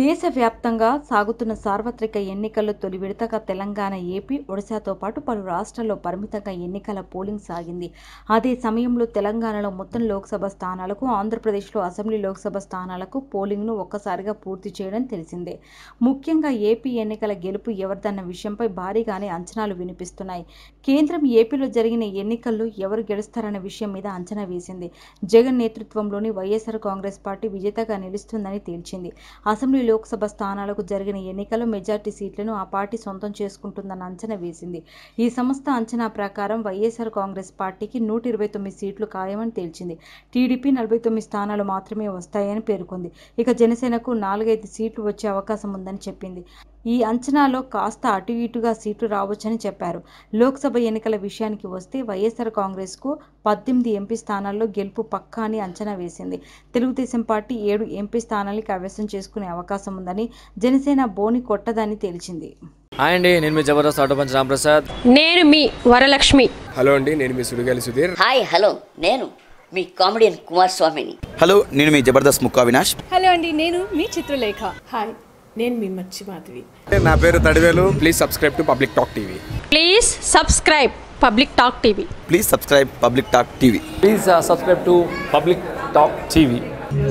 దేశవ్యాప్తంగా సాగుతున్న సార్వత్రిక ఎన్నికల్లో తొలి విడతగా తెలంగాణ, ఏపీ, ఒడిశాతో పాటు పలు రాష్ట్రాల్లో పరిమితంగా ఎన్నికల పోలింగ్ సాగింది. అదే సమయంలో తెలంగాణలో మొత్తం లోక్సభ స్థానాలకు, ఆంధ్రప్రదేశ్లో అసెంబ్లీ లోక్సభ స్థానాలకు పోలింగ్ను ఒక్కసారిగా పూర్తి చేయడం తెలిసిందే. ముఖ్యంగా ఏపీ ఎన్నికల గెలుపు ఎవరిదన్న విషయంపై భారీగానే అంచనాలు వినిపిస్తున్నాయి. కేంద్రం ఏపీలో జరిగిన ఎన్నికల్లో ఎవరు గెలుస్తారన్న విషయం మీద అంచనా వేసింది. జగన్ నేతృత్వంలోని వైఎస్ఆర్ కాంగ్రెస్ పార్టీ విజేతగా నిలుస్తుందని తేల్చింది. అసెంబ్లీ లోక్సభ స్థానాలకు జరిగిన ఎన్నికల్లో మెజార్టీ సీట్లను ఆ పార్టీ సొంతం చేసుకుంటుందన్న అంచనా వేసింది. ఈ సంస్థ అంచనా ప్రకారం వైఎస్ఆర్ కాంగ్రెస్ పార్టీకి 129 సీట్లు ఖాయమని తేల్చింది. టీడీపీ 49 స్థానాలు మాత్రమే వస్తాయని పేర్కొంది. ఇక జనసేనకు 4-5 సీట్లు వచ్చే అవకాశం ఉందని చెప్పింది. ఈ అంచనాలో కాస్త అటు ఇటుగా సీట్లు రావచ్చని చెప్పారు. లోక్సభ ఎన్నికల విషయానికి వస్తే వైఎస్ఆర్ కాంగ్రెస్కు 18 ఎంపీ స్థానాల్లో గెలుపు పక్కా అని అంచనా వేసింది. తెలుగుదేశం పార్టీ 7 ఎంపీ స్థానాల్ని కైవసం చేసుకునే అవకాశం ఉందని, జనసేన బోని కొట్టదని తేల్చింది. హాయ్ అండి, నేను మీ జబర్దస్త్ ఆటోపంచ్ రాంప్రసాద్. నేను మీ వరలక్ష్మి. హలో అండి, నేను మీ సుడిగాలి సుధీర్. హాయ్ హలో, నేను మీ కామెడియన్ కుమార్ స్వామిని. హలో, నేను మీ జబర్దస్త్ ముక్కా వినాష్. హలో అండి, నేను మీ చిత్రలేఖ. హాయ్, నేను మీ మచ్చి మాధవి. నా పేరు Thadivelu. Please subscribe to public talk TV. Please subscribe public talk TV. Please subscribe public talk TV. Please subscribe to public talk TV.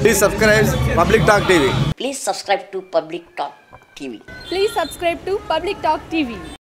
Please subscribe public talk TV. Please subscribe to public talk TV. Please subscribe to public talk TV.